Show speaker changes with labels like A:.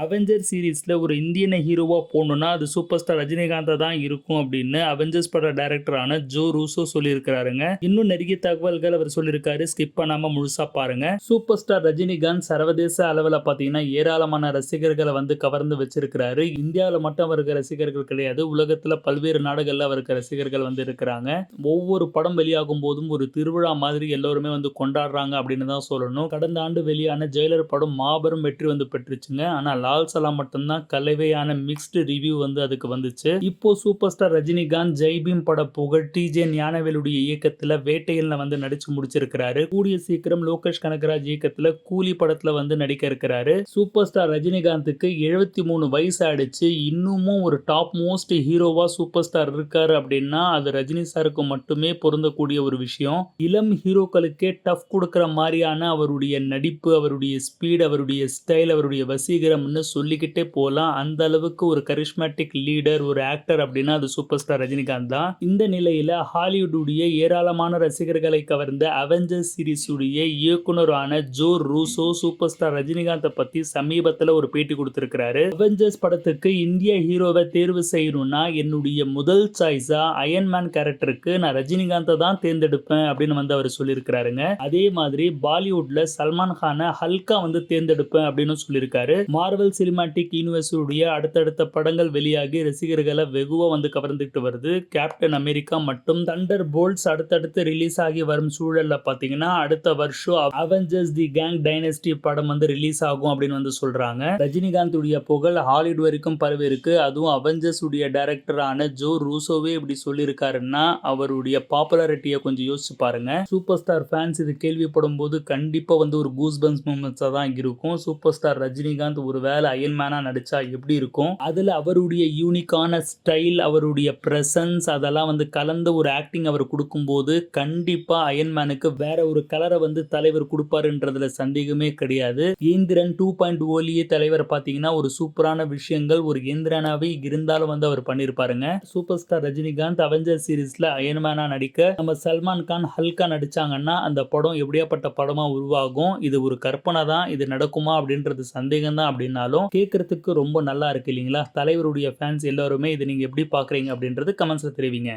A: Avenger சீரிஸ்ல ஒரு இந்தியன ஹீரோவா போடணும்னா, அது சூப்பர் ஸ்டார் ரஜினிகாந்தா தான் இருக்கும் அப்படின்னு அவெஞ்சர்ஸ் பட டைரக்டரான ஜோ ரூசோ சொல்லியிருக்கிறாருங்க. இன்னும் நிறைய தகவல்கள் அவர் சொல்லியிருக்காரு. ஸ்கிப் பண்ணாம முழுசா பாருங்க. சூப்பர் ஸ்டார் ரஜினிகாந்த் சர்வதேச அளவுல பாத்தீங்கன்னா ஏராளமான ரசிகர்களை வந்து கவர்ந்து வச்சிருக்கிறாரு. இந்தியாவில் மட்டும் அவருக்கு ரசிகர்கள் கிடையாது. உலகத்துல பல்வேறு நாடுகள்ல அவருக்கு ரசிகர்கள் வந்து இருக்கிறாங்க. ஒவ்வொரு படம் வெளியாகும் போதும் ஒரு திருவிழா மாதிரி எல்லோருமே வந்து கொண்டாடுறாங்க அப்படின்னு தான் சொல்லணும். கடந்த ஆண்டு வெளியான ஜெயிலர் படம் மாபெரும் வெற்றி வந்து பெற்றுச்சுங்க. ஆனா லால் சலாம் மட்டும்தான் கலவையான மிக்ஸ்டு ரிவ்யூ வந்து அதுக்கு வந்துச்சு. இப்போ சூப்பர் ஸ்டார் ரஜினிகாந்த் ஜெய்பீம் பட புகழ் டிஜே ஞானவேலுடைய இயக்கத்துல வேட்டையல்ல வந்து நடிச்சு முடிச்சிருக்கிறாரு. கூடிய சீக்கிரம் லோகேஷ் கனகராஜ் இயக்கத்துல கூலி படத்துல வந்து நடிக்க இருக்கிறாரு. சூப்பர் ஸ்டார் ரஜினிகாந்துக்கு 73 வயசு ஆயிடுச்சு. இன்னமும் ஒரு டாப் மோஸ்ட் ஹீரோவா சூப்பர் ஸ்டார் இருக்காரு அப்படின்னா அது ரஜினி சாருக்கு மட்டுமே பொருந்தக்கூடிய ஒரு விஷயம். இளம் ஹீரோக்களுக்கே டஃப் கொடுக்கிற மாதிரியான அவருடைய நடிப்பு, அவருடைய ஸ்பீட், அவருடைய ஸ்டைல், அவருடைய வசீகரம் சொல்லிக்கிட்டே போலாம். அந்த அளவுக்கு ஒரு கரிஸ்மேட்டிக் லீடர், ஒரு ஆக்டர் அப்படின்னா அது சூப்பர் ஸ்டார் ரஜினிகாந்த் தான். இந்த நிலையில ஹாலிவுட்டுடைய ஏராளமான ரசிகர்களை கவர்ந்த அவெஞ்சர்ஸ் சீரிஸ் உடைய இயக்குனரான ஜோ ரூசோ சூப்பர் ஸ்டார் ரஜினிகாந்தை பத்தி சமீபத்துல ஒரு பேட்டி கொடுத்திருக்கிறாரு. அவெஞ்சர்ஸ் படத்துக்கு இந்திய ஹீரோவை தேர்வு செய்யணும்னா என்னுடைய முதல் சாய்ஸா அயன்மேன் கேரக்டருக்கு நான் ரஜினிகாந்தை தான் தேர்ந்தெடுப்பேன் அப்படின்னு வந்து அவர் சொல்லியிருக்கிறாருங்க. அதே மாதிரி பாலிவுட்ல சல்மான் கானை ஹல்கா வந்து தேர்ந்தெடுப்பேன் அப்படின்னு சொல்லியிருக்காரு. மார்வல் சினிமாட்டிக் யூனிவர்ஸுடைய அடுத்தடுத்த படங்கள் வெளியாகி ரசிகர்களை வெகுவா வந்து கவர்ந்துட்டு வருது. கேப்டன் அமெரிக்கா மற்றும் தண்டர் போல்ட்ஸ் அடுத்தடுத்து ரிலீஸ் ஆகி வரும் சூழல்ல பாத்தீங்கன்னா அடுத்த வருஷம் அவெஞ்சர்ஸ் தி கேங் டைனஸ்டி படம் வந்து ரிலீஸ் ஆகும் அப்படின்னு வந்து சொல்றாங்க. ரஜினிகாந்த் உடைய புகழ் ஹாலிவுட் வரைக்கும் பரவி இருக்கு. அதுவும் அவெஞ்சர்ஸ் உடைய டைரக்டரான ஜோ ரூசோவே இப்படி சொல்லியிருக்காருன்னா அவருடைய பாப்புலாரிட்டியை கொஞ்சம் யோசிச்சு பாருங்க. சூப்பர் ஸ்டார் ஃபேன்ஸ் இது கேள்விப்படும் போது கண்டிப்பா வந்து ஒரு கூஸ்பம்ஸ் மூமெண்ட்ஸா தான் இருக்கும். சூப்பர் ஸ்டார் ரஜினிகாந்த் ஒரு வேலை அயன்மேனா நடிச்சா எப்படி இருக்கும், அதுல அவருடைய யூனிக்கான ஸ்டைல், அவருடைய பிரசன்ஸ் அதெல்லாம் வந்து கலந்த ஒரு ஆக்டிங் அவர் கொடுக்கும்போது கண்டிப்பா அயன்மேனுக்கு வேற ஒரு கலரை வந்து தலைவர் கொடுப்பாருன்றதுல சந்தேகமே கிடையாது. இந்திரன் 2.0 தலைவர் பாத்தீங்கன்னா ஒரு சூப்பரான விஷயங்கள் ஒரு இந்திரனாவே இருந்தாலும் வந்து அவர் பண்ணிருப்பாருங்க. சூப்பர் ஸ்டார் ரஜினிகாந்த் அவெஞ்சர் சீரிஸ்ல அயன்மேனா நடிக்க நம்ம சல்மான் கான் ஹல்கா நடிச்சாங்கன்னா அந்த படம் எப்படியாப்பட்ட படமா உருவாகும். இது ஒரு கற்பனை தான், இது நடக்குமா அப்படின்றது சந்தேகம் தான். அப்படின்னாலும் கேட்கறதுக்கு ரொம்ப நல்லா இருக்கு இல்லைங்களா? தலைவருடைய ஃபேன்ஸ் எல்லாருமே இதை நீங்க எப்படி பாக்குறீங்க அப்படின்றது கமெண்ட்ஸ்ல தெரிவிங்க.